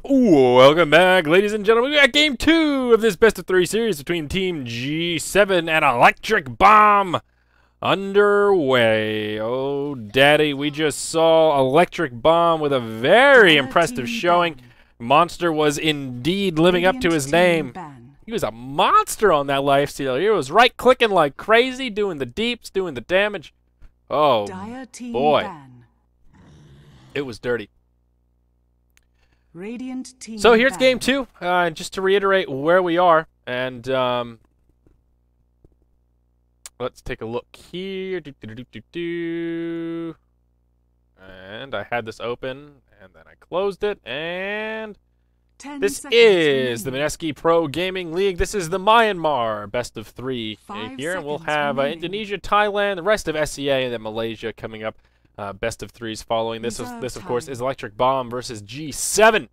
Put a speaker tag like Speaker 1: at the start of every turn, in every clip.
Speaker 1: Welcome back, ladies and gentlemen. We got game 2 of this best of 3 series between Team G7 and Electric Bomb underway. Oh, daddy, we just saw Electric Bomb with a very impressive showing. Monster was indeed living up to his name. He was a monster on that lifesteal. He was right-clicking like crazy, doing the deeps, doing the damage. Oh, boy. It was dirty. So here's game 2, just to reiterate where we are, and let's take a look here. And I had this open, and then I closed it, and this is the Mineski Pro Gaming League. This is the Myanmar best of 3 here, and we'll have Indonesia, Thailand, the rest of SEA, and then Malaysia coming up. Best of 3s following. This, of course, is Electric Bomb versus G7.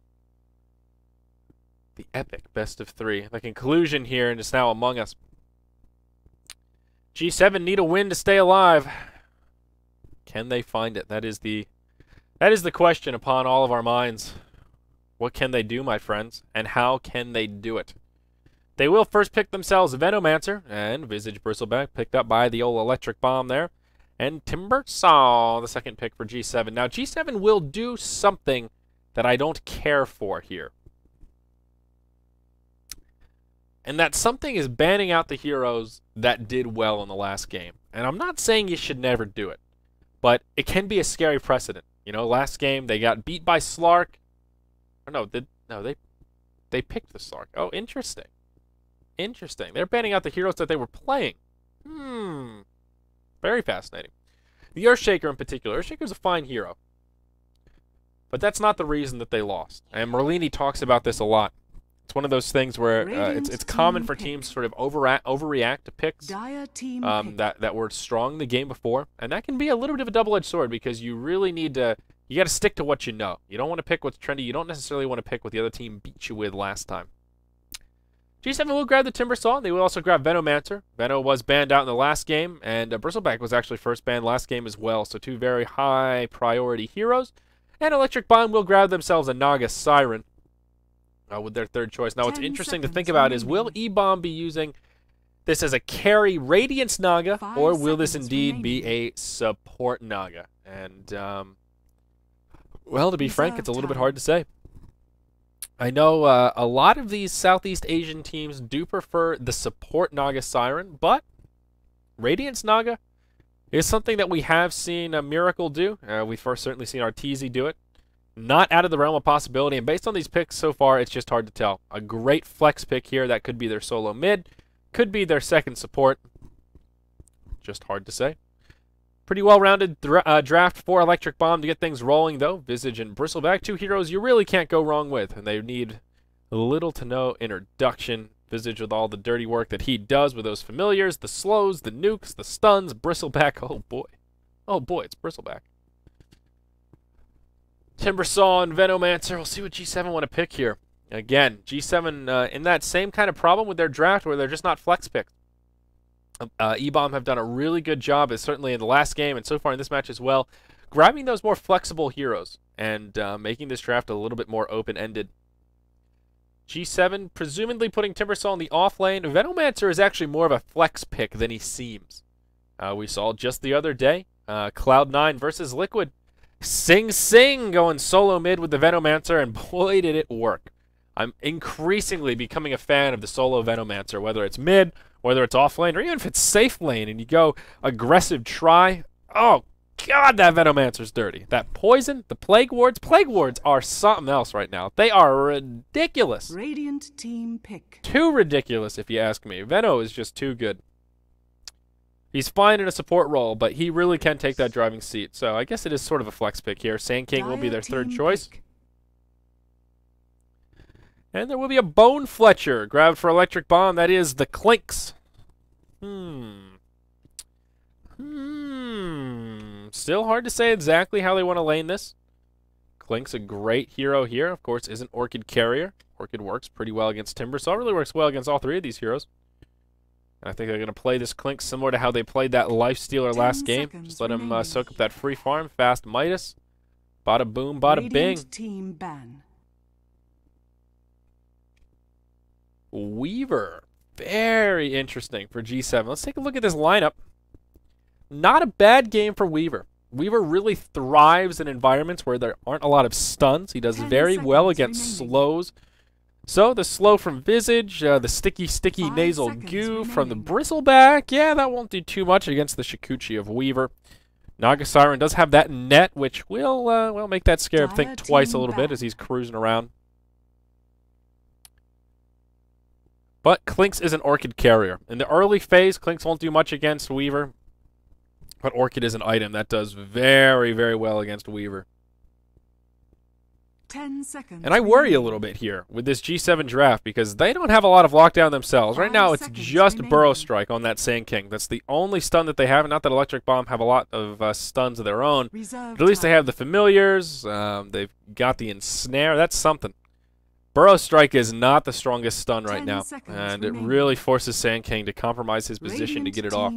Speaker 1: The epic best of 3. The conclusion here, and it's now among us. G7 need a win to stay alive. Can they find it? That is the question upon all of our minds. What can they do, my friends? And how can they do it? They will first pick themselves Venomancer and Visage Bristleback, picked up by the old Electric Bomb there. And Timbersaw, the second pick for G7. Now, G7 will do something that I don't care for here. And that something is banning out the heroes that did well in the last game. And I'm not saying you should never do it, but it can be a scary precedent. You know, last game they got beat by Slark. Or they picked the Slark. Oh, interesting. Interesting. They're banning out the heroes that they were playing. Very fascinating. The Earthshaker in particular. Earthshaker's a fine hero. But that's not the reason that they lost. And Merlini talks about this a lot. It's one of those things where it's common for teams to sort of overreact to picks that were strong the game before. And that can be a little bit of a double-edged sword because you really need to... You got to stick to what you know. You don't want to pick what's trendy. You don't necessarily want to pick what the other team beat you with last time. G7 will grab the Timbersaw. They will also grab Venomancer. Veno was banned out in the last game, and Bristleback was actually first banned last game as well. So 2 very high priority heroes. And Electric Bomb will grab themselves a Naga Siren with their third choice. Now, what's interesting to think about is, will EBomb be using this as a carry Radiance Naga, or will this indeed be a support Naga? And, well, to be frank, it's a little bit hard to say. I know a lot of these Southeast Asian teams do prefer the support Naga Siren, but Radiance Naga is something that we have seen Miracle do. We've first certainly seen Arteezy do it. Not out of the realm of possibility, and based on these picks so far, it's just hard to tell. A great flex pick here. That could be their solo mid, could be their second support. Just hard to say. Pretty well-rounded draft for Electric Bomb to get things rolling, though. Visage and Bristleback, 2 heroes you really can't go wrong with, and they need little to no introduction. Visage with all the dirty work that he does with those familiars, the slows, the nukes, the stuns. Bristleback, oh boy. Oh boy, it's Bristleback. Timbersaw and Venomancer. We'll see what G7 want to pick here. Again, G7 in that same kind of problem with their draft where they're just not flex picks. EBomb have done a really good job, certainly in the last game and so far in this match as well, grabbing those more flexible heroes and making this draft a little bit more open-ended. G7 presumably putting Timbersaw in the off lane. Venomancer is actually more of a flex pick than he seems. We saw just the other day, Cloud9 versus Liquid. Sing Sing going solo mid with the Venomancer, and boy did it work. I'm increasingly becoming a fan of the solo Venomancer, whether it's mid, whether it's off lane, or even if it's safe lane and you go aggressive try. Oh, God, that Venomancer's dirty. That poison, the Plague Wards are something else right now. They are ridiculous.
Speaker 2: Radiant team pick.
Speaker 1: Too ridiculous, if you ask me. Veno is just too good. He's fine in a support role, but he really can take that driving seat. So I guess it is sort of a flex pick here. Sand King will be their third choice. And there will be a Bone Fletcher grabbed for Electric Bomb. That is the Clinks. Still hard to say exactly how they want to lane this. Clink's a great hero here. Of course, isn't Orchid Carrier. Orchid works pretty well against Timbersaw. Really works well against all 3 of these heroes. And I think they're going to play this Clink similar to how they played that Lifestealer last game. Just let him soak up that free farm. Fast Midas. Bada boom, bada bing.
Speaker 2: Team ban.
Speaker 1: Weaver. Very interesting for G7. Let's take a look at this lineup. Not a bad game for Weaver. Weaver really thrives in environments where there aren't a lot of stuns. He does very well against slows. So the slow from Visage, the sticky nasal goo from the Bristleback. Yeah, that won't do too much against the Shikuchi of Weaver. Naga Siren does have that net, which will make that Scarab think twice a little bit as he's cruising around. But Clinks is an Orchid carrier. In the early phase, Clinks won't do much against Weaver. But Orchid is an item that does very, very well against Weaver.
Speaker 2: 10 seconds.
Speaker 1: And I worry a little bit here with this G7 draft because they don't have a lot of lockdown themselves. Right now, it's just Burrow Strike on that Sand King. That's the only stun that they have. Not that Electric Bomb have a lot of stuns of their own. But at least they have the Familiars. They've got the Ensnare. That's something. Burrow Strike is not the strongest stun right now. And it really forces Sand King to compromise his position to get it off.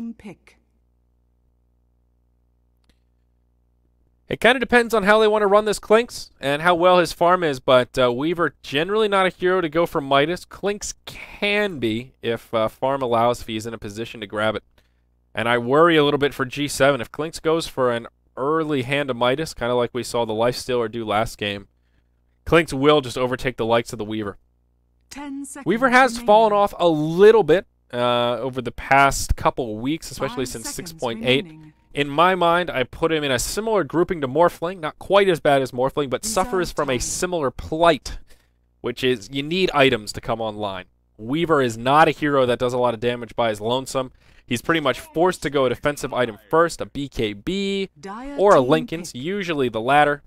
Speaker 1: It kind of depends on how they want to run this Clinks and how well his farm is, but Weaver generally not a hero to go for Midas. Clinks can be if farm allows, if he's in a position to grab it. And I worry a little bit for G7. If Clinks goes for an early hand of Midas, kind of like we saw the Lifestealer do last game, Clinks will just overtake the likes of the Weaver.
Speaker 2: 10 seconds
Speaker 1: Weaver has fallen off a little bit over the past couple weeks, especially since 6.8. In my mind, I put him in a similar grouping to Morphling. Not quite as bad as Morphling, but suffers from a similar plight, which is you need items to come online. Weaver is not a hero that does a lot of damage by his lonesome. He's pretty much forced to go a defensive item first, a BKB, or a Linken's, usually the latter.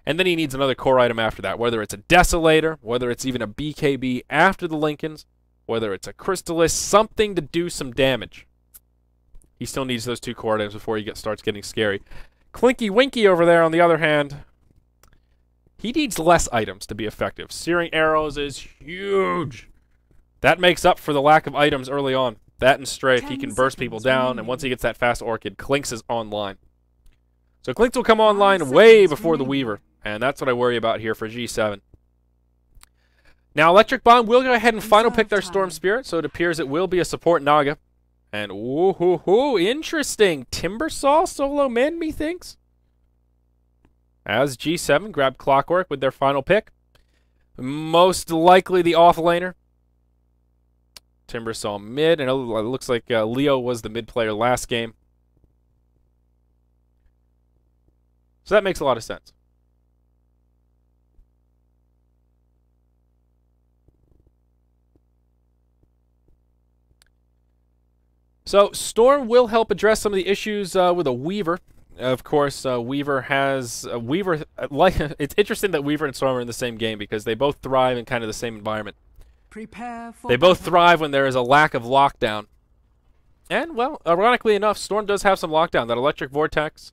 Speaker 1: And then he needs another core item after that, whether it's a Desolator, whether it's even a BKB after the Linken's, whether it's a Crystallis, something to do some damage. He still needs those two core items before he starts getting scary. Clinky Winky over there, on the other hand, he needs less items to be effective. Searing Arrows is huge. That makes up for the lack of items early on. That and Strafe, he can burst people down, and once he gets that fast Orchid, Clinks is online. So Clinks will come online way before the Weaver, and that's what I worry about here for G7. Now, Electric Bomb will go ahead and final pick their Storm Spirit, so it appears it will be a support Naga. And ooh, interesting. Timbersaw solo mid, methinks. As G7 grab Clockwork with their final pick. Most likely the offlaner. Timbersaw mid, and it looks like Leo was the mid player last game. So that makes a lot of sense. So Storm will help address some of the issues with a Weaver. Of course, Weaver has it's interesting that Weaver and Storm are in the same game because they both thrive in kind of the same environment. They both thrive when there is a lack of lockdown. And, well, ironically enough, Storm does have some lockdown. That Electric Vortex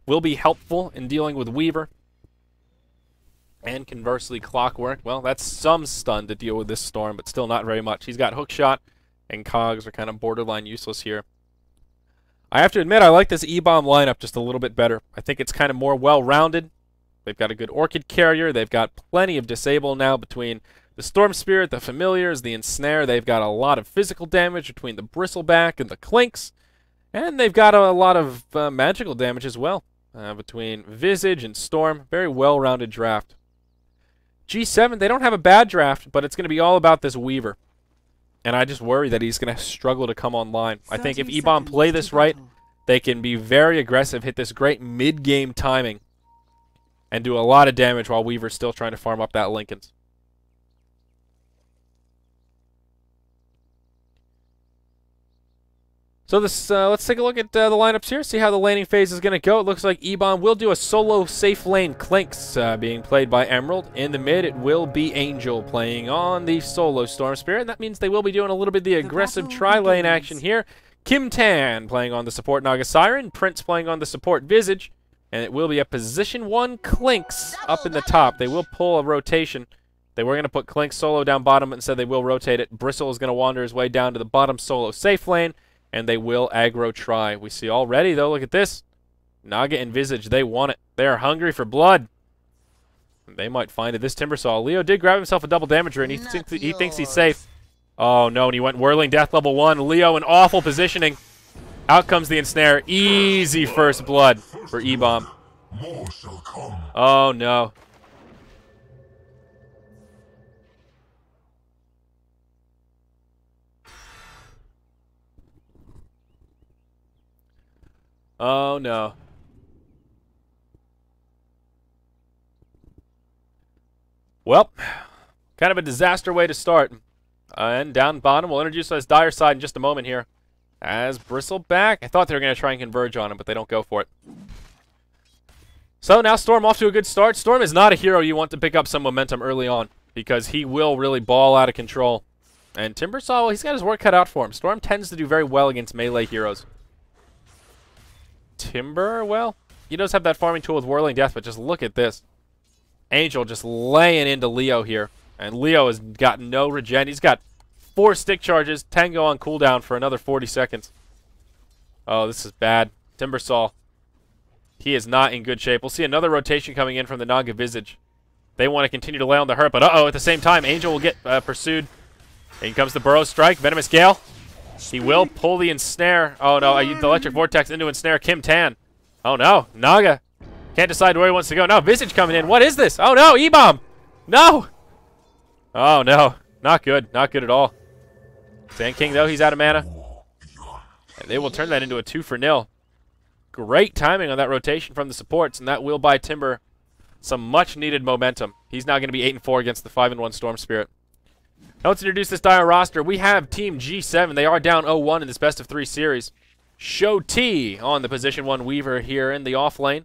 Speaker 1: will be helpful in dealing with Weaver. And conversely, Clockwork, well, that's some stun to deal with this Storm, but still not very much. He's got Hookshot, and Cogs are kind of borderline useless here. I have to admit, I like this EBomb lineup just a little bit better. I think it's kind of more well-rounded. They've got a good Orchid carrier. They've got plenty of disable now between the Storm Spirit, the Familiars, the Ensnare. They've got a lot of physical damage between the Bristleback and the Clinks. And they've got a lot of magical damage as well between Visage and Storm. Very well-rounded draft. G7, they don't have a bad draft, but it's going to be all about this Weaver. And I just worry that he's going to struggle to come online. I think if EBomb play this right, they can be very aggressive, hit this great mid-game timing, and do a lot of damage while Weaver's still trying to farm up that Linken's. So this, let's take a look at the lineups here, see how the laning phase is going to go. It looks like EBomb will do a solo safe lane Clinks being played by Emerald. In the mid, it will be Angel playing on the solo Storm Spirit. And that means they will be doing a little bit of the aggressive tri-lane action here. Kim Tan playing on the support Naga Siren, Prince playing on the support Visage, and it will be a position 1 Clinks up in the top. They will pull a rotation. They were going to put Clinks solo down bottom, but instead they will rotate it. Bristle is going to wander his way down to the bottom solo safe lane. And they will aggro try. We see already, though, look at this. Naga and Visage, they want it. They are hungry for blood. They might find it. This Timbersaw. Leo did grab himself a double damager, and he thinks he's safe. Oh, no, and he went Whirling Death level 1. Leo in awful positioning. Out comes the ensnare. Easy first blood for EBomb. Oh, no. Oh, no. Well, kind of a disaster way to start. And down bottom, we'll introduce us Dire Side in just a moment here. As Bristle back. I thought they were going to try and converge on him, but they don't go for it. So now Storm off to a good start. Storm is not a hero you want to pick up some momentum early on, because he will really ball out of control. And Timbersaw, well, he's got his work cut out for him. Storm tends to do very well against melee heroes. Timber, well, he does have that farming tool with Whirling Death, but just look at this. Angel just laying into Leo here. And Leo has got no regen. He's got 4 stick charges, Tango on cooldown for another 40 seconds. Oh, this is bad. Timbersaw, he is not in good shape. We'll see another rotation coming in from the Naga Visage. They want to continue to lay on the hurt, but uh-oh, at the same time, Angel will get pursued. In comes the Burrow Strike, Venomous Gale. He will pull the ensnare. Oh, no, the Electric Vortex into ensnare Kim Tan. Oh, no, Naga can't decide where he wants to go. Now Visage coming in. What is this? Oh, no, EBomb. No. Oh, no, not good. Not good at all. Sand King, though, he's out of mana. And they will turn that into a 2-for-0. Great timing on that rotation from the supports, and that will buy Timber some much-needed momentum. He's now going to be 8-4 against the 5-1 Storm Spirit. Now let's introduce this Dire roster. We have Team G7. They are down 0-1 in this best-of-3 series. J.E.T on the position 1 Weaver here in the off lane.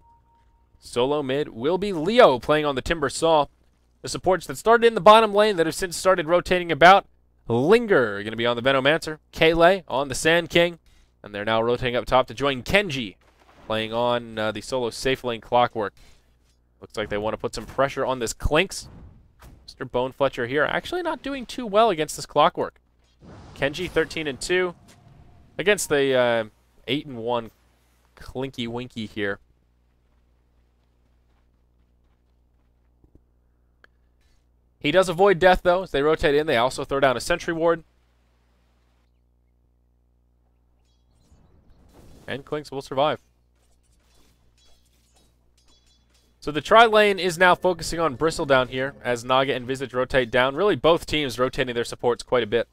Speaker 1: Solo mid will be Leo playing on the Timbersaw. The supports that started in the bottom lane that have since started rotating about. Linger going to be on the Venomancer. Kayleigh on the Sand King. And they're now rotating up top to join Kenji, playing on the solo safe lane Clockwork. Looks like they want to put some pressure on this Clinks. Mr. Bone Fletcher here actually not doing too well against this Clockwork. Kenji 13-2 against the 8-1 Clinky Winky here. He does avoid death, though. As they rotate in, they also throw down a Sentry Ward. And Clinks will survive. So the tri-lane is now focusing on Bristle down here as Naga and Visage rotate down. Really, both teams rotating their supports quite a bit.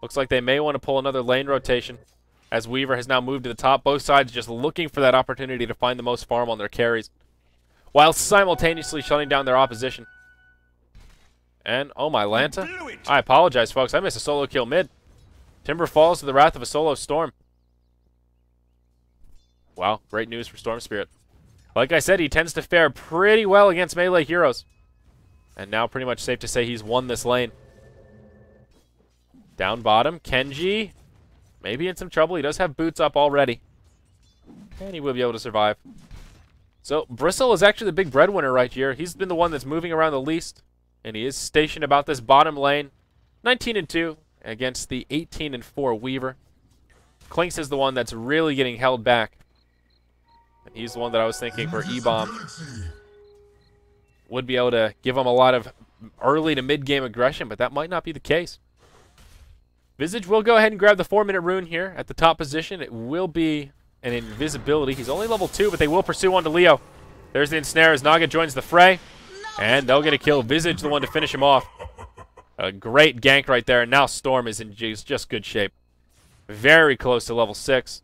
Speaker 1: Looks like they may want to pull another lane rotation as Weaver has now moved to the top. Both sides just looking for that opportunity to find the most farm on their carries, while simultaneously shutting down their opposition. And, oh my Lanta. I apologize, folks. I missed a solo kill mid. Timber falls to the wrath of a solo Storm. Wow, great news for Storm Spirit. Like I said, he tends to fare pretty well against melee heroes. And now pretty much safe to say he's won this lane. Down bottom, Kenji. Maybe in some trouble. He does have boots up already. And he will be able to survive. So, Bristle is actually the big breadwinner right here. He's been the one that's moving around the least. And he is stationed about this bottom lane. 19-2 against the 18-4 Weaver. Clinks is the one that's really getting held back. And he's the one that I was thinking for EBomb would be able to give him a lot of early to mid-game aggression, but that might not be the case. Visage will go ahead and grab the 4-minute rune here at the top position. It will be an invisibility. He's only level 2, but they will pursue on to Leo. There's the ensnare as Naga joins the fray. And they'll get a kill. Visage the one to finish him off. A great gank right there. And now Storm is in just good shape. Very close to level 6.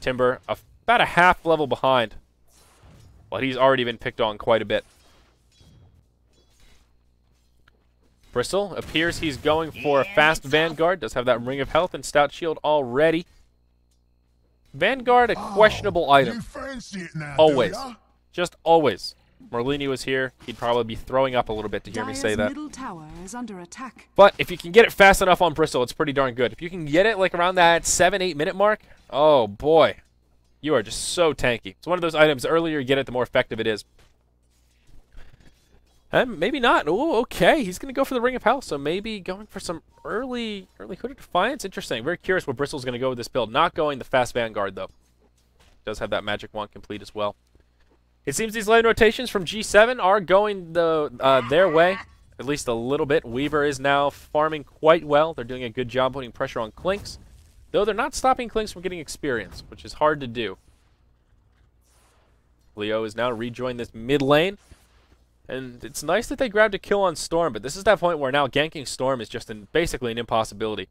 Speaker 1: Timber about a half level behind. But he's already been picked on quite a bit. Bristle appears he's going for a fast Vanguard. Does have that Ring of Health and Stout Shield already. Vanguard, a questionable item. Always. Just always. Merlini was here, he'd probably be throwing up a little bit to hear me say that.
Speaker 2: Middle tower is under attack.
Speaker 1: But if you can get it fast enough on Bristle, it's pretty darn good. If you can get it like around that 7-8 minute mark, oh boy, you are just so tanky. It's one of those items, the earlier you get it, the more effective it is. And maybe not. Oh, okay, he's going to go for the Ring of Health, so maybe going for some early Hooded Defiance. Interesting. Very curious where Bristle's going to go with this build. Not going the fast Vanguard, though. Does have that Magic Wand complete as well. It seems these lane rotations from G7 are going their way. at least a little bit. Weaver is now farming quite well. They're doing a good job putting pressure on Clinks, though they're not stopping Clinks from getting experience, which is hard to do. Leo is now rejoined this mid lane, and it's nice that they grabbed a kill on Storm, but this is that point where now ganking Storm is just basically an impossibility.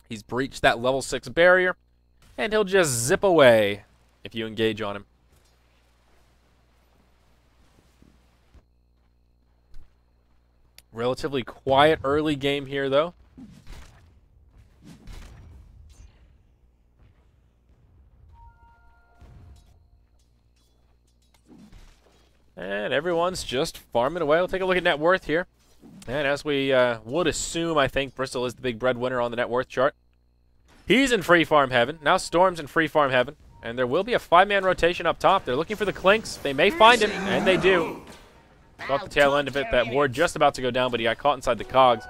Speaker 1: He's breached that level 6 barrier, and he'll just zip away if you engage on him. Relatively quiet early game here, though. And everyone's just farming away. We'll take a look at net worth here. And as we would assume, I think Bristol is the big breadwinner on the net worth chart. He's in free farm heaven. Now Storm's in free farm heaven. And there will be a 5-man rotation up top. They're looking for the Clinks. They may find him, and they do. Caught the tail end of it. That ward just about to go down, but he got caught inside the cogs.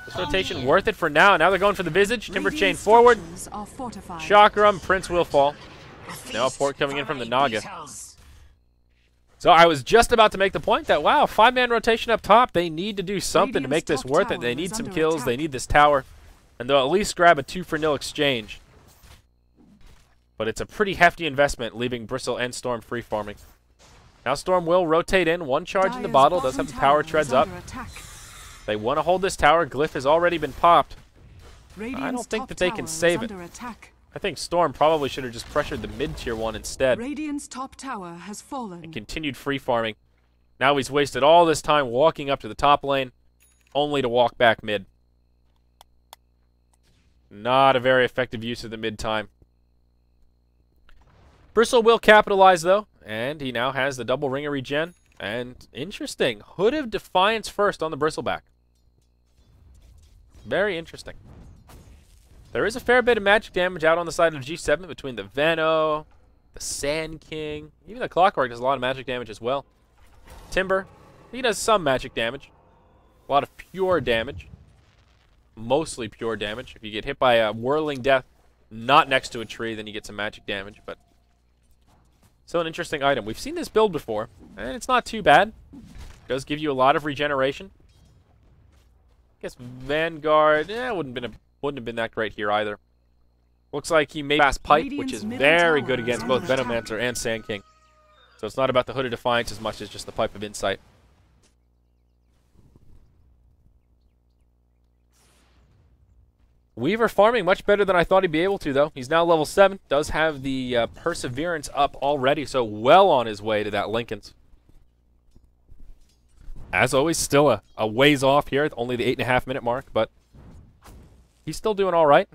Speaker 1: This rotation worth it for now. Now they're going for the Visage. Timber Chain forward. Chakram. Prince will fall. Now a port coming in from the Naga. So I was just about to make the point that, wow, 5-man rotation up top. They need to do something to make this worth it. They need some kills. They need this tower. And they'll at least grab a 2-for-0 exchange. But it's a pretty hefty investment, leaving Bristle and Storm free farming. Now Storm will rotate in. 1 charge in the bottle. Does have the power treads up. They want to hold this tower. Glyph has already been popped. I don't think that they can save it. I think Storm probably should have just pressured the mid-tier one instead.
Speaker 2: Radiant's top tower has fallen.
Speaker 1: And continued free farming. Now he's wasted all this time walking up to the top lane, only to walk back mid. Not a very effective use of the mid time. Bristle will capitalize, though, and he now has the double ringer regen. And interesting, Hood of Defiance first on the Bristleback. Very interesting. There is a fair bit of magic damage out on the side of G7 between the Veno, the Sand King. Even the Clockwork does a lot of magic damage as well. Timber, he does some magic damage. A lot of pure damage. Mostly pure damage. If you get hit by a Whirling Death not next to a tree, then you get some magic damage. But still an interesting item. We've seen this build before, and it's not too bad. It does give you a lot of regeneration. I guess Vanguard, wouldn't have been that great here either. Looks like he made fast pipe, which is very good against both Venomancer and Sand King. So it's not about the Hood of Defiance as much as just the Pipe of Insight. Weaver farming much better than I thought he'd be able to, though. He's now level 7. Does have the Perseverance up already, so well on his way to that Lincoln's. As always, still a ways off here, only the 8.5-minute mark, but he's still doing all right.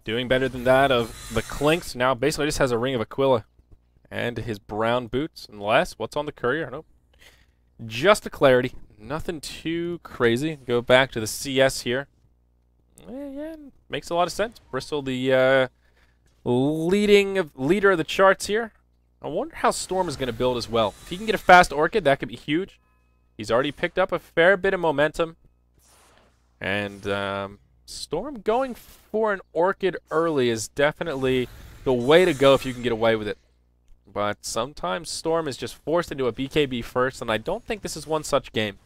Speaker 1: Doing better than that of the Clinks. Now basically just has a Ring of Aquila and his brown boots. Unless, what's on the courier? Nope. Just a clarity. Nothing too crazy. Go back to the CS here. Yeah, makes a lot of sense. Bristol, the leader of the charts here. I wonder how Storm is going to build as well. If he can get a fast Orchid, that could be huge. He's already picked up a fair bit of momentum. And Storm going for an Orchid early is definitely the way to go if you can get away with it. But sometimes Storm is just forced into a BKB first, and I don't think this is one such game.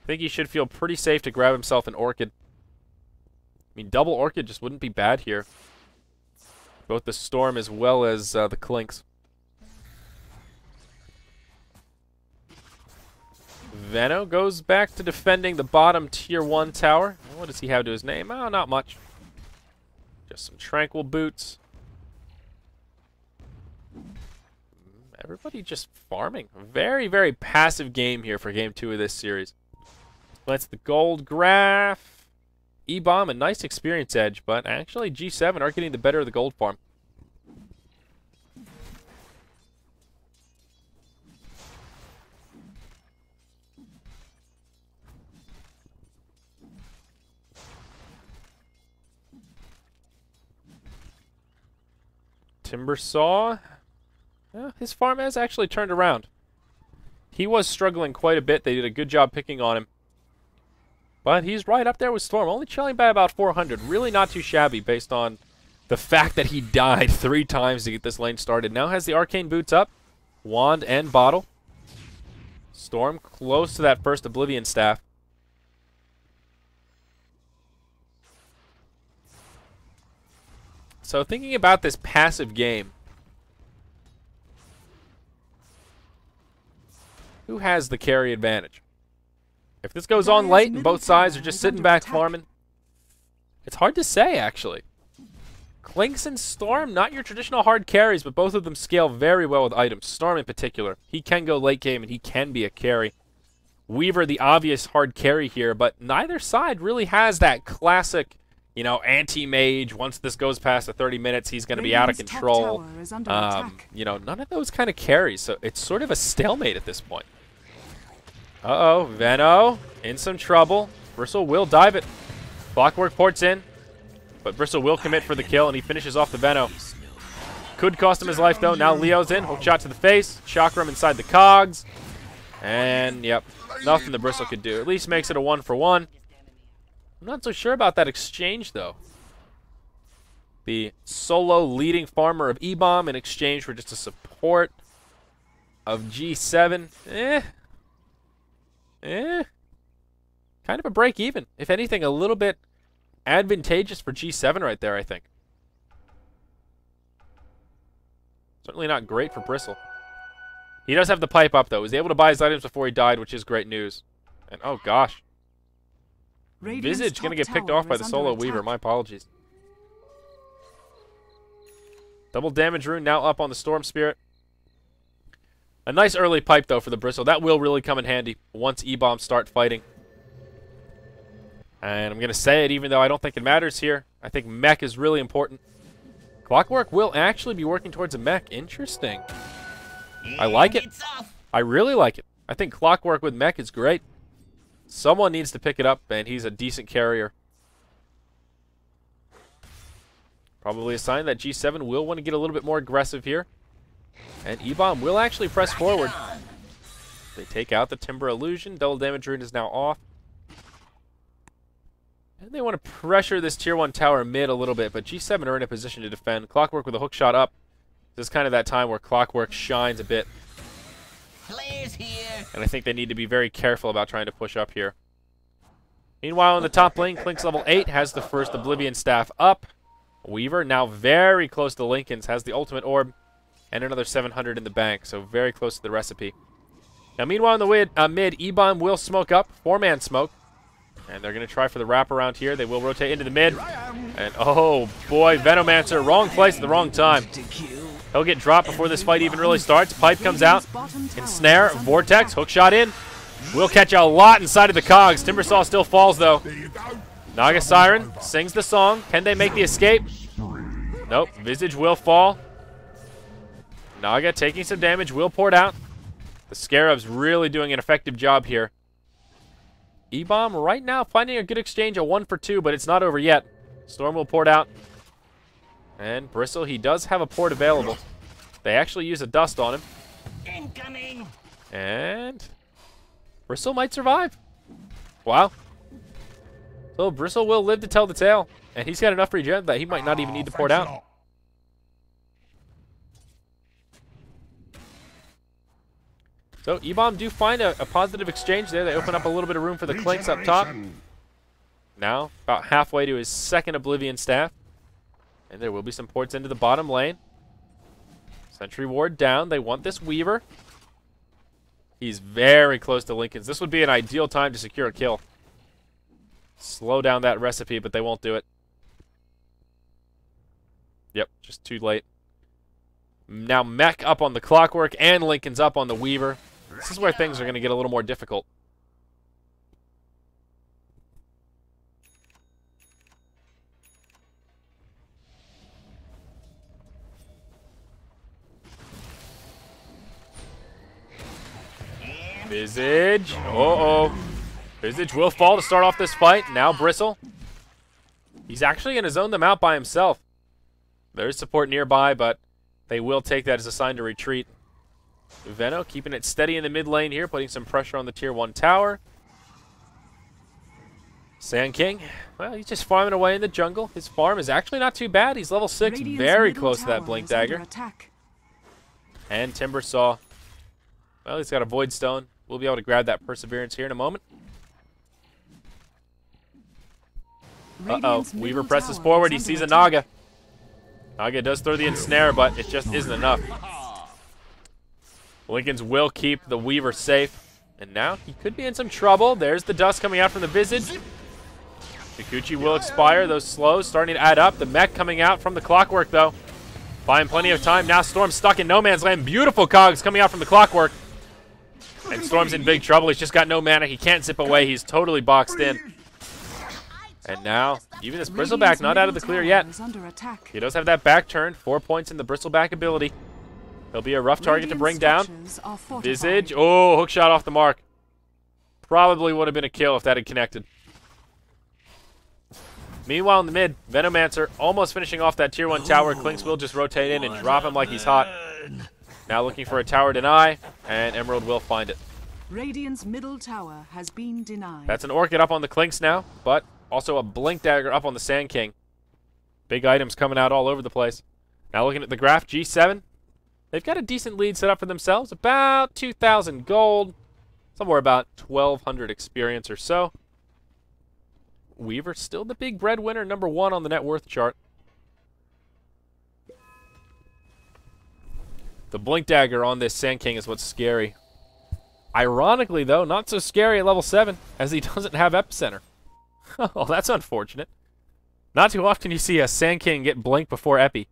Speaker 1: I think he should feel pretty safe to grab himself an Orchid. I mean, double Orchid just wouldn't be bad here. Both the Storm as well as the Clinks. Veno goes back to defending the bottom tier 1 tower. What does he have to his name? Oh, not much. Just some tranquil boots. Everybody just farming. Very, very passive game here for game 2 of this series. That's the gold graph. EBomb, a nice experience edge, but actually G7 are getting the better of the gold farm. Timbersaw. Yeah, his farm has actually turned around. He was struggling quite a bit. They did a good job picking on him. But he's right up there with Storm, only trailing by about 400. Really not too shabby based on The fact that he died 3 times to get this lane started. Now has the arcane boots up. Wand and bottle. Storm close to that first Oblivion staff. So thinking about this passive game. Who has the carry advantage? If this goes on late and both sides are just sitting back farming, it's hard to say, actually. Clinks and Storm, not your traditional hard carries, but both of them scale very well with items. Storm in particular. He can go late game and he can be a carry. Weaver, the obvious hard carry here, but neither side really has that classic, you know, anti-mage. Once this goes past the 30 minutes, he's going to be out of control. You know, none of those kind of carries, so it's sort of a stalemate at this point. Uh-oh, Veno in some trouble. Bristle will dive it. Clockwork ports in, but Bristle will commit for the kill, and he finishes off the Veno. Could cost him his life, though. Now Leo's in. Hook shot to the face. Chakram inside the cogs. And, yep, nothing the Bristle could do. At least makes it a 1-for-1. I'm not so sure about that exchange, though. The solo leading farmer of EBomb in exchange for just a support of G7. Kind of a break even. If anything, a little bit advantageous for G7 right there, I think. Certainly not great for Bristle. He does have the pipe up, though. He was able to buy his items before he died, which is great news. And, oh, gosh. Visage going to get picked off by the solo Weaver. My apologies. Double damage rune now up on the Storm Spirit. A nice early pipe, though, for the Bristle. That will really come in handy once EBomb start fighting. And I'm going to say it even though I don't think it matters here. I think mech is really important. Clockwork will actually be working towards a mech. Interesting. I like it. I really like it. I think Clockwork with mech is great. Someone needs to pick it up, and he's a decent carrier. Probably a sign that G7 will want to get a little bit more aggressive here. And EBomb will actually press forward. They take out the Timber Illusion. Double damage rune is now off. And they want to pressure this tier 1 tower mid a little bit, but G7 are in a position to defend. Clockwork with a hook shot up. This is kind of that time where Clockwork shines a bit.
Speaker 3: Players here.
Speaker 1: And I think they need to be very careful about trying to push up here. Meanwhile, in the top lane, Clink's level 8 has the first Oblivion staff up. Weaver, now very close to Lincoln's, has the ultimate orb and another 700 in the bank, so very close to the recipe. Now, meanwhile, in the mid, EBomb will smoke up, 4-man smoke. And they're going to try for the wraparound here. They will rotate into the mid. And, oh, boy, Venomancer, wrong place at the wrong time. He'll get dropped before this fight even really starts. Pipe comes out. Ensnare, Vortex, hook shot in. Will catch a lot inside of the cogs. Timbersaw still falls, though. Naga Siren sings the song. Can they make the escape? Nope. Visage will fall. Naga taking some damage. Will poured out. The Scarab's really doing an effective job here. EBomb right now finding a good exchange, a 1-for-2, but it's not over yet. Storm will port out. And Bristle, he does have a port available. They actually use a dust on him.
Speaker 3: Incoming.
Speaker 1: And Bristle might survive. Wow. So Bristle will live to tell the tale. And he's got enough regen that he might not even need to port out. So EBomb do find a positive exchange there. They open up a little bit of room for the Clinks up top. Now, about halfway to his second Oblivion staff. And there will be some ports into the bottom lane. Sentry ward down. They want this Weaver. He's very close to Lincoln's. This would be an ideal time to secure a kill. Slow down that recipe, but they won't do it. Yep, just too late. Now mech up on the Clockwork and Lincoln's up on the Weaver. This is where things are going to get a little more difficult. Visage. Uh-oh. Visage will fall to start off this fight. Now Bristle. He's actually going to zone them out by himself. There's support nearby, but they will take that as a sign to retreat. Veno keeping it steady in the mid lane here, putting some pressure on the tier 1 tower. Sand King, well, he's just farming away in the jungle. His farm is actually not too bad. He's level 6,
Speaker 2: Radiant's
Speaker 1: very
Speaker 2: middle
Speaker 1: close to that
Speaker 2: tower
Speaker 1: Blink
Speaker 2: is under
Speaker 1: Dagger.
Speaker 2: attack.
Speaker 1: And Timbersaw, well, he's got a Void Stone. We'll be able to grab that Perseverance here in a moment.
Speaker 2: Radiant's
Speaker 1: Weaver
Speaker 2: middle
Speaker 1: presses
Speaker 2: tower
Speaker 1: forward. He
Speaker 2: is
Speaker 1: sees
Speaker 2: under
Speaker 1: a
Speaker 2: attack.
Speaker 1: Naga. Naga does throw the ensnare, but it just isn't enough. Lincolns will keep the Weaver safe. And now he could be in some trouble. There's the dust coming out from the Visage. Kikuchi will expire. Those slows starting to add up. The mech coming out from the Clockwork, though. Buying plenty of time. Now Storm's stuck in no man's land. Beautiful cogs coming out from the Clockwork. And Storm's in big trouble. He's just got no mana. He can't zip away. He's totally boxed in. And now, even this Bristleback not out of the clear yet. He does have that back turn. 4 points in the Bristleback ability. He'll be a rough target to bring down. Visage. Oh, hook shot off the mark. Probably would have been a kill if that had connected. Meanwhile, in the mid, Venomancer almost finishing off that tier 1 tower. Clinks will just rotate in and drop him like he's hot. Now looking for a tower deny, and Emerald will find it.
Speaker 2: Radiant's middle tower has been denied.
Speaker 1: That's an Orchid up on the Clinks now, but also a Blink Dagger up on the Sand King. Big items coming out all over the place. Now looking at the graph, G7. They've got a decent lead set up for themselves. About 2,000 gold. Somewhere about 1,200 experience or so. Weaver still the big breadwinner, number 1 on the net worth chart. The Blink Dagger on this Sand King is what's scary. Ironically, though, not so scary at level 7, as he doesn't have Epicenter. Oh, that's unfortunate. Not too often you see a Sand King get Blink before Epi.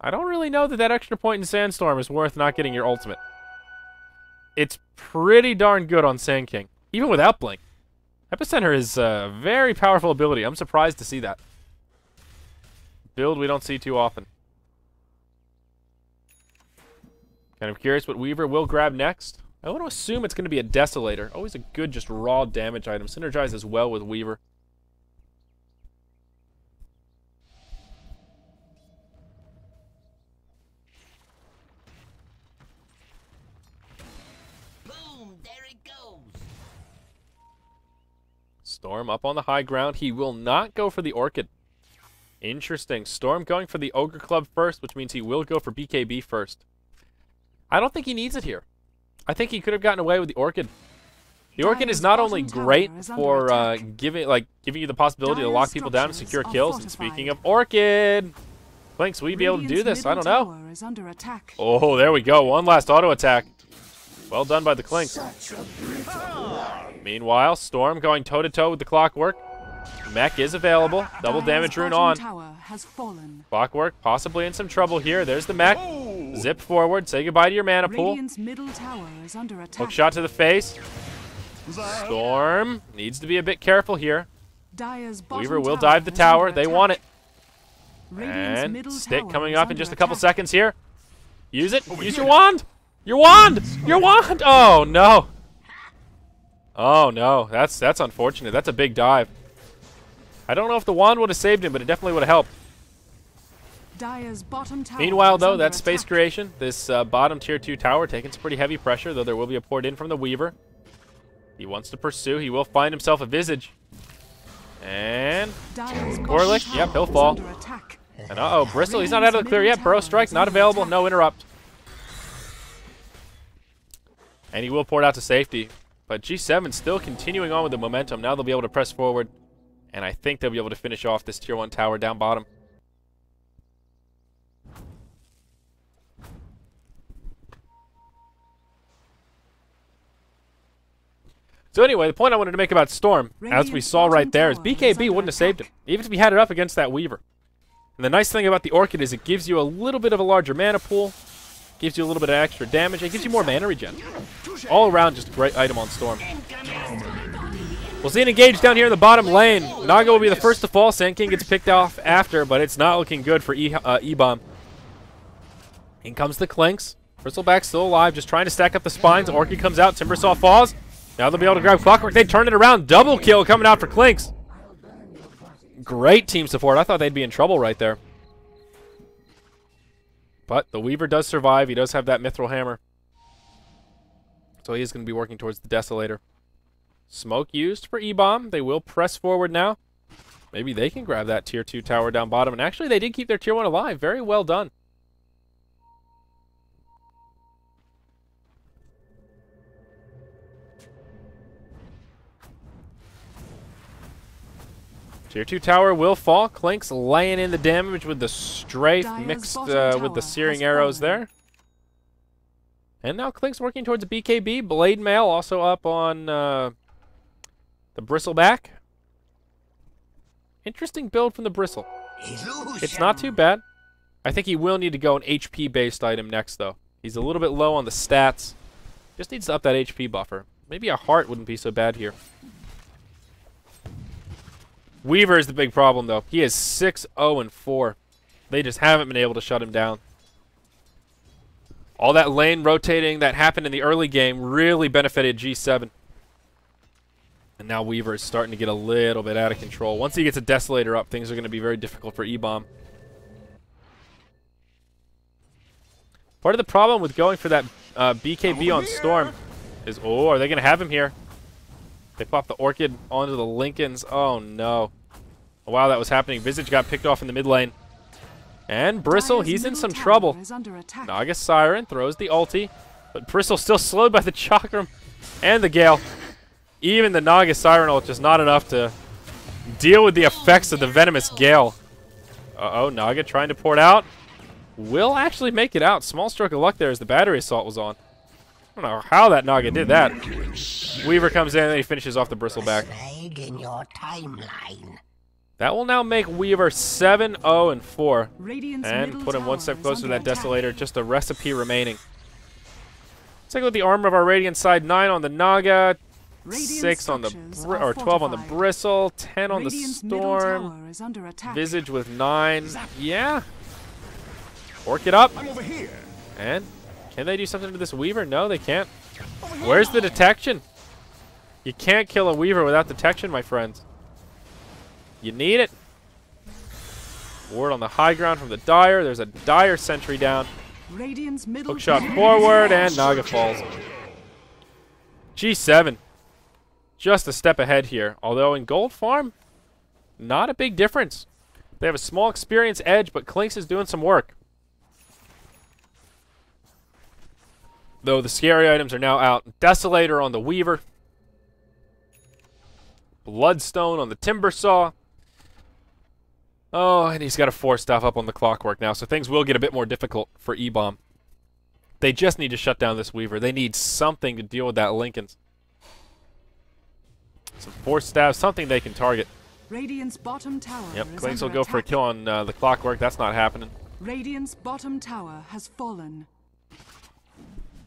Speaker 1: I don't really know that that extra point in Sandstorm is worth not getting your ultimate. It's pretty darn good on Sand King, even without Blink. Epicenter is a very powerful ability. I'm surprised to see that. Build we don't see too often. Kind of curious what Weaver will grab next. I want to assume it's going to be a Desolator. Always a good just raw damage item. Synergizes well with Weaver.
Speaker 3: Boom, there it goes.
Speaker 1: Storm up on the high ground. He will not go for the Orchid. Interesting. Storm going for the Ogre Club first, which means he will go for BKB first. I don't think he needs it here. I think he could have gotten away with the Orchid. The Orchid is not only great for giving you the possibility to lock people down and secure kills. And speaking of Orchid, Clinks, will you be able to do this? I don't know. Oh, there we go. One last auto attack. Well done by the Clinks. Meanwhile, Storm going toe-to-toe with the Clockwork. Mech is available. Double damage rune on. Clockwork possibly in some trouble here. There's the mech. Zip forward. Say goodbye to your mana pool. Hook shot to the face. Storm needs to be a bit careful here. Weaver will dive the tower. They want it. And stick coming up in just a couple seconds here. Use it. Use your wand. Your wand. Your wand. Oh, no. Oh, no. That's unfortunate. That's a big dive. I don't know if the wand would have saved him, but it definitely would have helped. Meanwhile, though, that space creation, this bottom tier 2 tower taking some pretty heavy pressure, though there will be a port in from the Weaver. He wants to pursue. He will find himself a Visage. And Gorlick, yep, he'll fall. And uh-oh, Bristle, he's not out of the clear yet. Burrow Strike, not available, no interrupt. And he will port out to safety. But G7 still continuing on with the momentum. Now they'll be able to press forward. And I think they'll be able to finish off this tier 1 tower down bottom. So anyway, the point I wanted to make about Storm, as we saw right there, is BKB wouldn't have saved him, even if he had it up against that Weaver. And the nice thing about the Orchid is it gives you a little bit of a larger mana pool, gives you a little bit of extra damage, it gives you more mana regen. All around, just a great item on Storm. We'll see an engage down here in the bottom lane. Naga will be the first to fall. Sand King gets picked off after, but it's not looking good for EBomb. In comes the Clinks. Bristleback still alive, just trying to stack up the spines. Orchid comes out. Timbersaw falls. Now they'll be able to grab Clockwork. They turn it around. Double kill coming out for Clinks. Great team support. I thought they'd be in trouble right there. But the Weaver does survive. He does have that Mithril Hammer. So he is going to be working towards the Desolator. Smoke used for EBomb. They will press forward now. Maybe they can grab that tier 2 tower down bottom. And actually, they did keep their tier 1 alive. Very well done. Tier 2 tower will fall. Clink's laying in the damage with the strafe mixed with the searing arrows there. And now Clink's working towards a BKB. Blade Mail also up on the Bristleback. Interesting build from the Bristle. It's not too bad. I think he will need to go an HP-based item next, though. He's a little bit low on the stats. Just needs to up that HP buffer. Maybe a heart wouldn't be so bad here. Weaver is the big problem, though. He is 6-0-4. They just haven't been able to shut him down. All that lane rotating that happened in the early game really benefited G7. And now Weaver is starting to get a little bit out of control. Once he gets a Desolator up, things are going to be very difficult for EBomb. Part of the problem with going for that BKB on Storm is... Oh, are they going to have him here? They pop the Orchid onto the Lincolns. Oh, no. Wow, that was happening. Visage got picked off in the mid lane. And Bristle, he's in some trouble. Naga Siren throws the ulti, but Bristle's still slowed by the Chakram and the Gale. Even the Naga Siren ult just not enough to deal with the effects of the Venomous Gale. Uh-oh, Naga trying to port out. Will actually make it out. Small stroke of luck there as the battery assault was on. I don't know how that Naga did that. Weaver comes in and he finishes off the Bristleback. That will now make Weaver 7-0-4 and put him one step closer to that Desolator. Just a recipe remaining. Let's take a look at the armor of our Radiant side. 9 on the Naga, 6 on the 12 on the Bristle, 10 on the Storm. Visage with 9. Yeah. Orchid up. And can they do something to this Weaver? No, they can't. Where's the detection? You can't kill a Weaver without detection, my friends. You need it. Ward on the high ground from the Dire. There's a Dire sentry down. Hook shot forward, and Naga falls. G7. Just a step ahead here. Although in Gold Farm, not a big difference. They have a small experience edge, but Clinks is doing some work. Though the scary items are now out. Desolator on the Weaver. Bloodstone on the Timbersaw. Oh, and he's got to force stuff up on the Clockwork now, so things will get a bit more difficult for EBomb. They just need to shut down this Weaver. They need something to deal with that Lincolns. Some force staff, something they can target.
Speaker 2: Radiant's bottom tower.
Speaker 1: Yep, Clinks will go for a kill on the Clockwork. That's not happening.
Speaker 2: Radiant's bottom tower has fallen.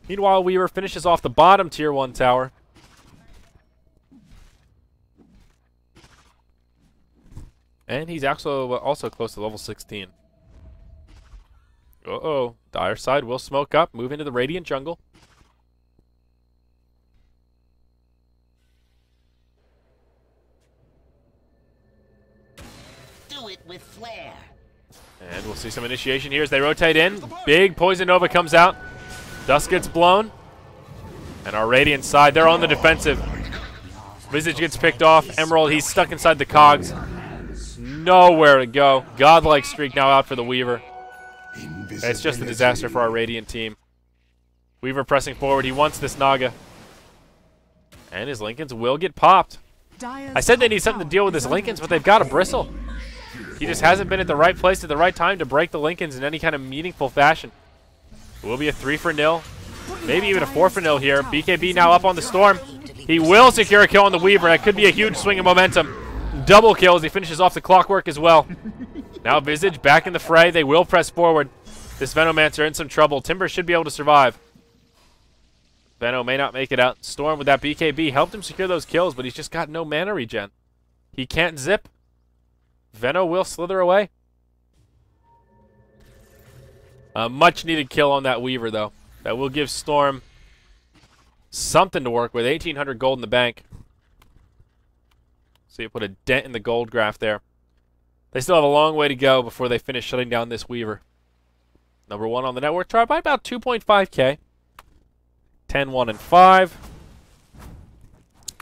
Speaker 1: Meanwhile, Weaver finishes off the bottom tier 1 tower. And he's also close to level 16. Uh-oh. Dire side will smoke up, move into the Radiant jungle.
Speaker 3: Do it with flair.
Speaker 1: And we'll see some initiation here as they rotate in. Big Poison Nova comes out. Dust gets blown. And our Radiant side, they're on the defensive. Visage gets picked off. Emerald, he's stuck inside the cogs. Nowhere to go. Godlike streak now out for the Weaver. It's just a disaster for our Radiant team. Weaver pressing forward. He wants this Naga. And his Lincolns will get popped. I said they need something to deal with his Lincolns, but they've got a Bristle. He just hasn't been at the right place at the right time to break the Lincolns in any kind of meaningful fashion. It will be a 3-for-0. Maybe even a 4-for-0 here. BKB now up on the Storm. He will secure a kill on the Weaver. That could be a huge swing of momentum. Double kills. He finishes off the Clockwork as well. Now Visage back in the fray. They will press forward. This Venomancer in some trouble. Timber should be able to survive. Veno may not make it out. Storm with that BKB helped him secure those kills, but he's just got no mana regen. He can't zip. Veno will slither away. A much needed kill on that Weaver, though. That will give Storm something to work with. 1,800 gold in the bank. So you put a dent in the gold graph there. They still have a long way to go before they finish shutting down this Weaver. Number 1 on the network chart by about 2.5k. 10-1-5.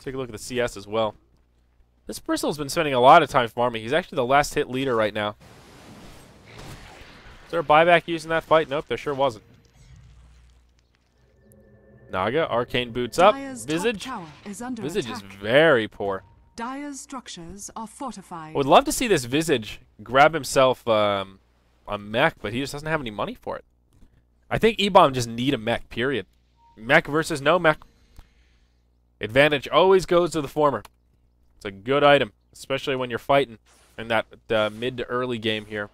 Speaker 1: Take a look at the CS as well. This Bristle's been spending a lot of time farming. He's actually the last hit leader right now. Is there a buyback used in that fight? Nope, there sure wasn't. Naga, arcane boots up.
Speaker 2: Dire's
Speaker 1: Visage.
Speaker 2: top tower is under
Speaker 1: Visage
Speaker 2: attack.
Speaker 1: is very poor.
Speaker 2: Dire's structures are fortified.
Speaker 1: I would love to see this Visage grab himself a mech, but he just doesn't have any money for it. I think EBomb just need a mech, period. Mech versus no mech. Advantage always goes to the former. It's a good item, especially when you're fighting in that mid to early game here.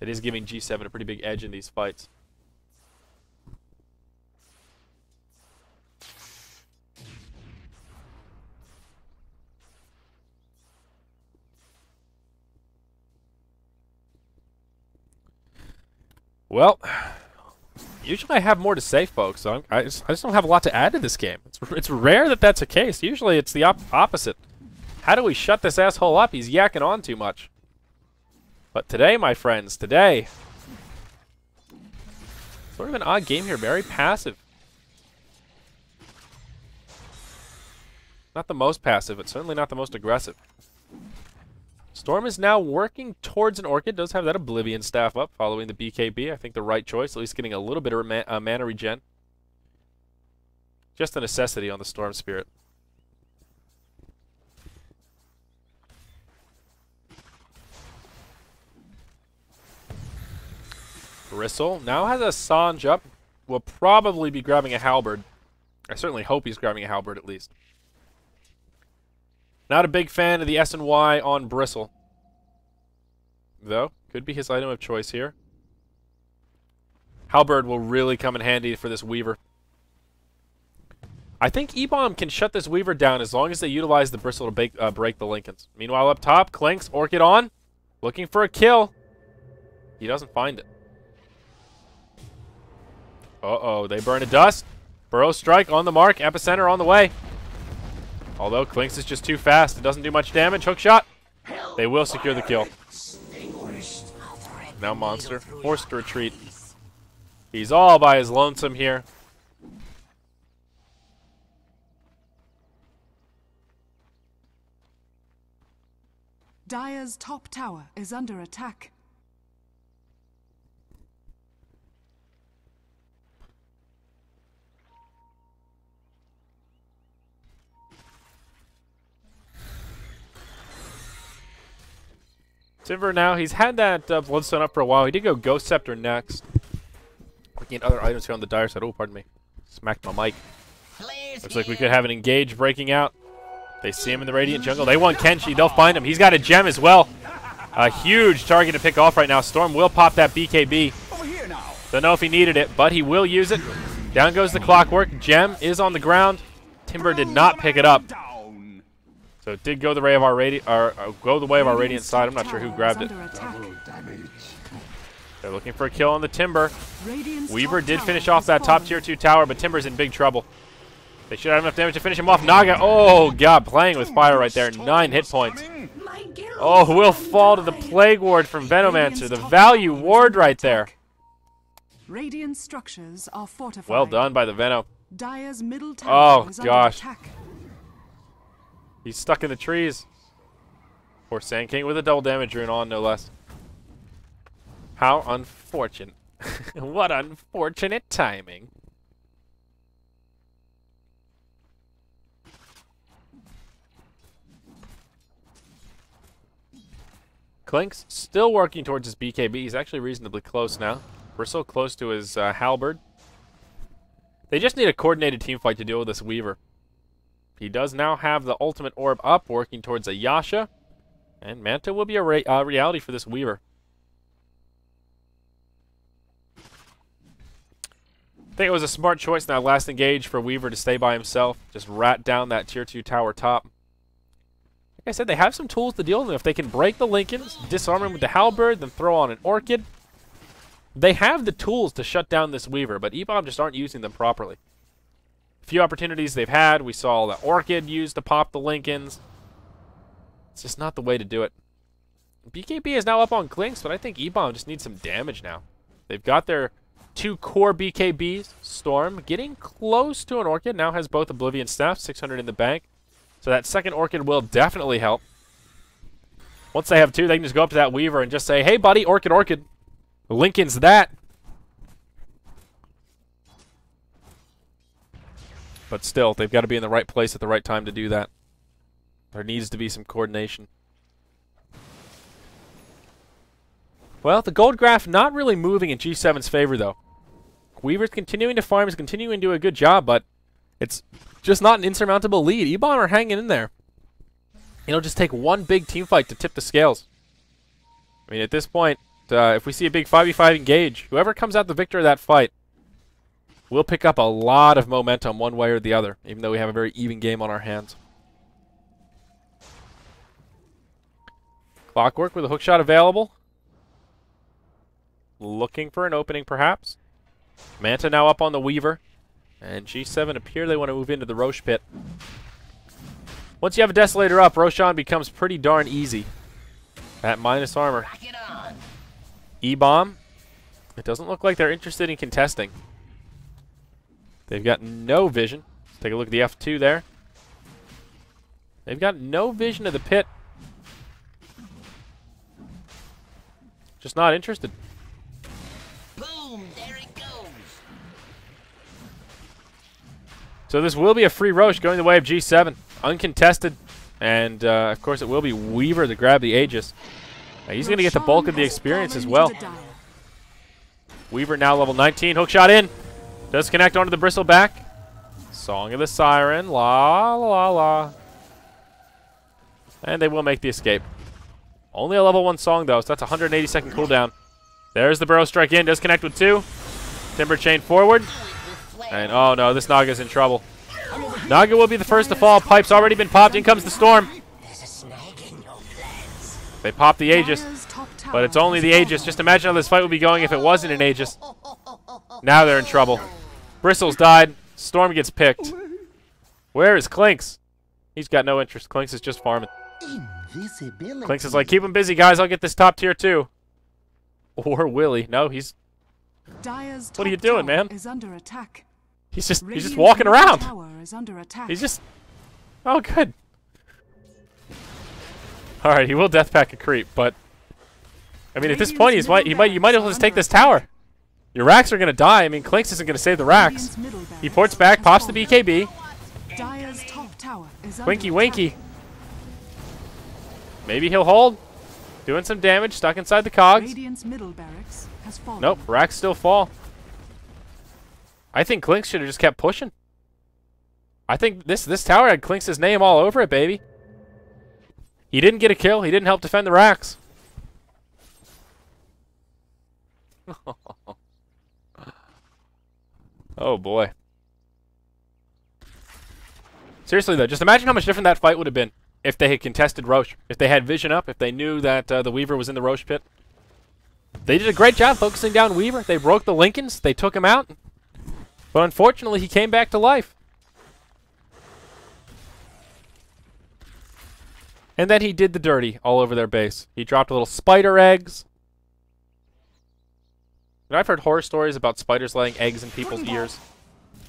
Speaker 1: It is giving G7 a pretty big edge in these fights. Well, usually I have more to say, folks. So I just don't have a lot to add to this game. It's rare that that's the case. Usually it's the opposite. How do we shut this asshole up? He's yakking on too much. But today, my friends, today, sort of an odd game here. Very passive. Not the most passive, but certainly not the most aggressive. Storm is now working towards an Orchid. Does have that Oblivion staff up following the BKB. I think the right choice, at least getting a little bit of mana regen. Just a necessity on the Storm Spirit. Bristle now has a Sanj up. Will probably be grabbing a Halberd. I certainly hope he's grabbing a Halberd at least. Not a big fan of the S&Y on Bristle. Though, could be his item of choice here. Halberd will really come in handy for this Weaver. I think EBomb can shut this Weaver down as long as they utilize the Bristle to break the Lincolns. Meanwhile, up top, Clinks, Orchid on. Looking for a kill. He doesn't find it. Uh-oh, they burn to dust. Burrow strike on the mark. Epicenter on the way. Although Clinks is just too fast. It doesn't do much damage. Hook shot. They will secure the kill. Now Monster forced to retreat. He's all by his lonesome here.
Speaker 2: Dire's top tower is under attack.
Speaker 1: Timber now, he's had that Bloodstone up for a while. He did go Ghost Scepter next. Looking at other items here on the dire side. Oh, pardon me. Smacked my mic. Looks like we could have an engage breaking out. They see him in the Radiant Jungle. They want Kenshi. They'll find him. He's got a gem as well. A huge target to pick off right now. Storm will pop that BKB. Don't know if he needed it, but he will use it. Down goes the Clockwork. Gem is on the ground. Timber did not pick it up. So it did go the way of our Radiant side. I'm not sure who grabbed it. They're looking for a kill on the Timber. Weaver did finish off that top tier 2 tower, but Timber's in big trouble. They should have enough damage to finish him off. Naga, oh god, playing with fire right there. 9 hit points. Oh, will fall to the Plague Ward from Venomancer. The value ward right there.
Speaker 2: Radiant structures are fortified.
Speaker 1: Well done by the Veno.
Speaker 2: Dire's middle tower is under attack.
Speaker 1: He's stuck in the trees. Poor Sand King with a double damage rune on, no less. How unfortunate. What unfortunate timing. Clink's still working towards his BKB. He's actually reasonably close now. We're so close to his Halberd. They just need a coordinated team fight to deal with this Weaver. He does now have the ultimate orb up, working towards a Yasha. And Manta will be a reality for this Weaver. I think it was a smart choice in that last engage for Weaver to stay by himself. Just rat down that tier 2 tower top. Like I said, they have some tools to deal with them. If they can break the Lincolns, disarm him with the Halberd, then throw on an Orchid. They have the tools to shut down this Weaver, but EBomb just aren't using them properly. A few opportunities they've had. We saw the Orchid used to pop the Lincolns. It's just not the way to do it. BKB is now up on Clinks, but I think EBomb just needs some damage now. They've got their 2 core BKBs. Storm getting close to an Orchid. Now has both Oblivion Staffs, 600 in the bank. So that second Orchid will definitely help. Once they have 2, they can just go up to that Weaver and just say, hey, buddy, Orchid, Orchid. Lincoln's that. But still, they've got to be in the right place at the right time to do that. There needs to be some coordination. Well, the gold graph not really moving in G7's favor, though. Weaver's continuing to farm, is continuing to do a good job, but it's just not an insurmountable lead. EBomb are hanging in there. It'll just take one big team fight to tip the scales. I mean, at this point, if we see a big 5v5 engage, whoever comes out the victor of that fight will pick up a lot of momentum one way or the other, even though we have a very even game on our hands. Clockwork with a hookshot available. Looking for an opening, perhaps. Manta now up on the Weaver. And G7 appear they want to move into the Roche pit. Once you have a Desolator up, Roshan becomes pretty darn easy. At minus armor. EBomb. It doesn't look like they're interested in contesting. They've got no vision. Let's take a look at the F2 there. They've got no vision of the pit. Just not interested.
Speaker 3: Boom, there it goes.
Speaker 1: So this will be a free Roche going the way of G7. Uncontested. And, of course, it will be Weaver to grab the Aegis. Now, he's going to get the bulk of the experience as well. Weaver now level 19. Hookshot in. Does connect onto the Bristleback. Song of the Siren. La, la, la, la. And they will make the escape. Only a level 1 song, though, so that's a 180-second cooldown. There's the Burrow Strike in. Does connect with 2. Timber Chain forward. And, oh, no, this Naga's in trouble. Naga will be the first to fall. Pipe's already been popped. In comes the Storm. They pop the Aegis, but it's only the Aegis. Just imagine how this fight would be going if it wasn't an Aegis. Now they're in trouble. Bristles died. Storm gets picked. Where is Clinks? He's got no interest. Clinks is just farming. Clinks is like, keep him busy, guys. I'll get this top tier too. Or Willie. No, he's... What are you doing, man?
Speaker 2: Is under attack.
Speaker 1: He's just walking around.
Speaker 2: Is under attack.
Speaker 1: He's just... Oh, good. Alright, he will death pack a creep, but... I mean, at this point, you might as well just take this tower. Your racks are going to die. I mean, Clinks isn't going to save the racks. He ports back, pops the BKB. Winky Winky. Maybe he'll hold. Doing some damage, stuck inside the cogs. Nope, racks still fall. I think Clinks should have just kept pushing. I think this tower had Clinks' name all over it, baby. He didn't get a kill. He didn't help defend the racks. Oh, boy. Seriously, though, just imagine how much different that fight would have been if they had contested Roche. If they had vision up, if they knew that the Weaver was in the Roche pit. They did a great job focusing down Weaver. They broke the Lincolns. They took him out. But unfortunately, he came back to life. And then he did the dirty all over their base. He dropped little spider eggs. And I've heard horror stories about spiders laying eggs in people's ears.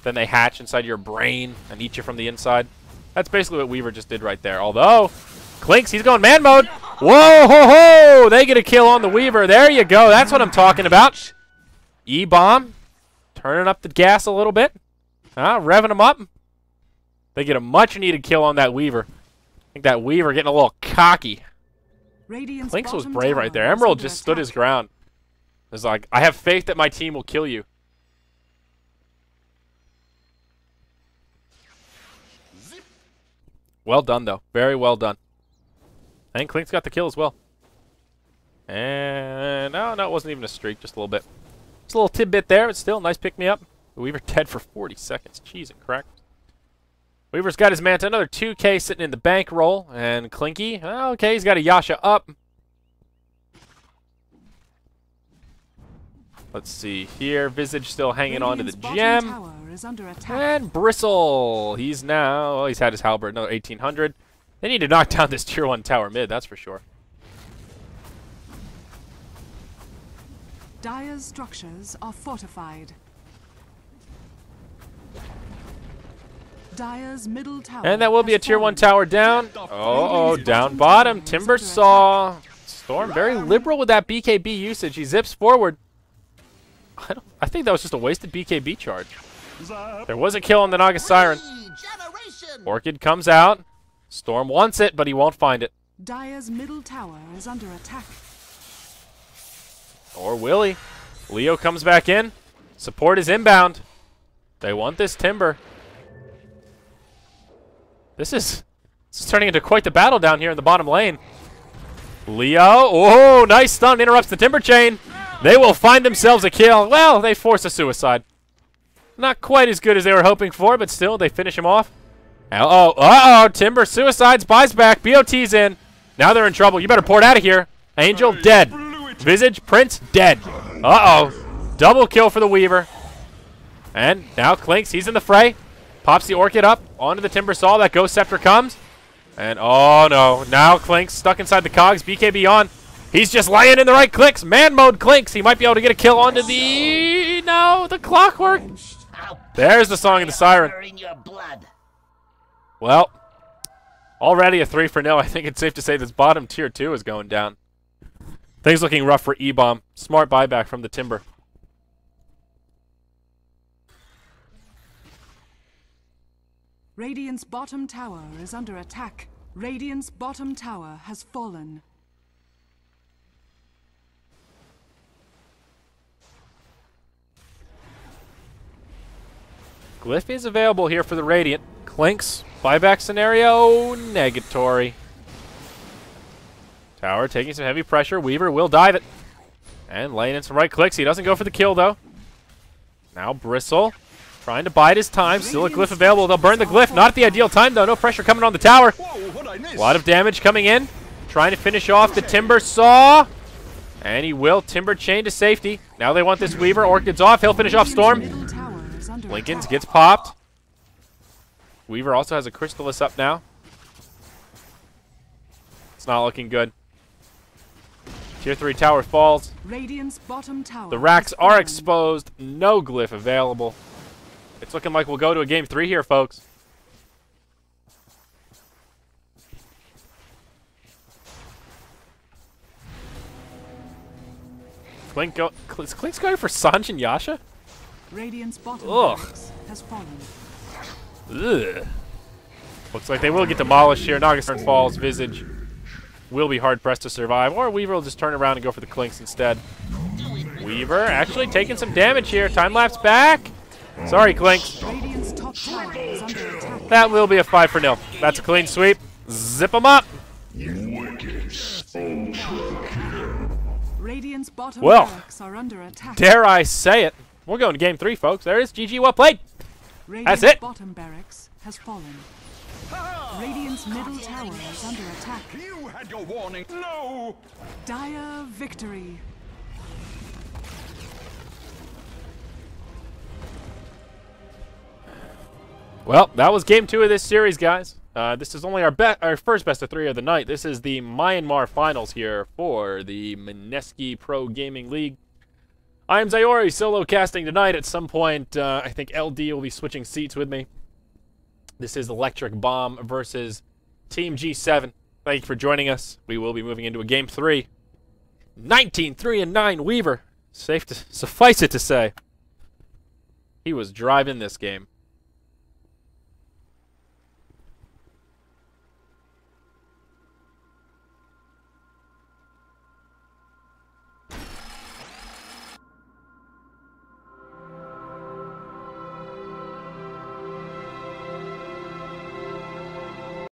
Speaker 1: Then they hatch inside your brain and eat you from the inside. That's basically what Weaver just did right there. Although, Clinks, he's going man mode. Whoa, ho, ho! They get a kill on the Weaver. There you go. That's what I'm talking about. EBomb. Turning up the gas a little bit. Revving them up. They get a much-needed kill on that Weaver. I think that Weaver getting a little cocky. Clinks was brave right there. Emerald just stood his ground. It's like, I have faith that my team will kill you. Well done, though. Very well done. I think Clinks got the kill as well. And no, it wasn't even a streak, just a little bit. Just a little tidbit there, but still, nice pick-me-up. Weaver dead for 40 seconds. Cheese and crack. Weaver's got his Manta, another 2K sitting in the bankroll. And Clinky, okay, he's got a Yasha up. Let's see here. Visage still hanging on to the gem. And Bristle. He's now, well, he's had his halberd, another 1800. They need to knock down this tier 1 tower mid, that's for sure.
Speaker 2: Dire's structures are fortified. Dire's middle tower.
Speaker 1: And that will be a
Speaker 2: has
Speaker 1: tier 1
Speaker 2: fallen.
Speaker 1: tower down. Oh, down bottom. Timber Saw. Storm very liberal with that BKB usage. He zips forward. I think that was just a wasted BKB charge. There was a kill on the Naga Siren.
Speaker 3: Regeneration.
Speaker 1: Orchid comes out. Storm wants it, but he won't find it.
Speaker 2: Dire's middle tower is under attack.
Speaker 1: Or will he? Leo comes back in. Support is inbound. They want this Timber. This is turning into quite the battle down here in the bottom lane. Leo, oh, nice stun, interrupts the Timber chain. They will find themselves a kill. Well, they force a suicide. Not quite as good as they were hoping for, but still, they finish him off. Uh-oh, Timber suicides, buys back, BOT's in. Now they're in trouble. You better port out of here. Angel, dead. Visage, Prince, dead. Uh-oh, double kill for the Weaver. And now Clinks, he's in the fray. Pops the Orchid up onto the Timber Saw. That Ghost Scepter comes. And oh no, now Clinks stuck inside the cogs. BKB on. He's just laying in the right clicks. Man mode Clinks. He might be able to get a kill onto the... No, the Clockwork. There's the Song of the Siren.
Speaker 3: In your blood.
Speaker 1: Well, already a 3-0. I think it's safe to say this bottom tier 2 is going down. Things looking rough for EBomb. Smart buyback from the Timber.
Speaker 2: Radiant's bottom tower is under attack. Radiant's bottom tower has fallen.
Speaker 1: Glyph is available here for the Radiant. Clinks, buyback scenario, negatory. Tower taking some heavy pressure. Weaver will dive it. And laying in some right clicks. He doesn't go for the kill, though. Now Bristle trying to bide his time. Still a Glyph available. They'll burn the Glyph. Not at the ideal time, though. No pressure coming on the tower. A lot of damage coming in. Trying to finish off the Timber Saw. And he will Timber chain to safety. Now they want this Weaver. Orchid's off. He'll finish off Storm.
Speaker 2: Middle tower is under
Speaker 1: Lincoln's
Speaker 2: attack.
Speaker 1: gets popped. Weaver also has a Crystallis up now. It's not looking good. Tier 3 tower falls.
Speaker 2: Radiant's bottom tower.
Speaker 1: The racks
Speaker 2: has
Speaker 1: are
Speaker 2: fallen.
Speaker 1: exposed. No Glyph available. It's looking like we'll go to a game 3 here, folks. Is Clink's going for Sanj and Yasha?
Speaker 2: Radiant's bottom
Speaker 1: Ugh.
Speaker 2: barracks has fallen.
Speaker 1: Ugh. Looks like they will get demolished here. Nagasarn falls. Visage will be hard-pressed to survive. Or Weaver will just turn around and go for the Clinks instead. Weaver actually taking some damage here. Time-lapse back. Sorry, Clinks.
Speaker 2: Radiant's top tower is under attack.
Speaker 1: That will be a 5-0. That's a clean sweep. Zip them up.
Speaker 2: Radiant's bottom
Speaker 1: Well,
Speaker 2: barracks are under attack.
Speaker 1: Dare I say it. We're going to game 3, folks. There is GG. Well played.
Speaker 2: Radiant's
Speaker 1: it.
Speaker 2: bottom barracks has fallen. Radiant's middle tower is under attack.
Speaker 4: You had your warning. No!
Speaker 2: Dire victory.
Speaker 1: Well, that was game 2 of this series, guys. This is only our first best of 3 of the night. This is the Myanmar finals here for the Mineski Pro Gaming League. I am Zayori, solo casting tonight. At some point, I think LD will be switching seats with me. This is Electric Bomb versus Team G7. Thank you for joining us. We will be moving into a game 3. 19-3-9 Weaver. Safe to suffice it to say, he was driving this game.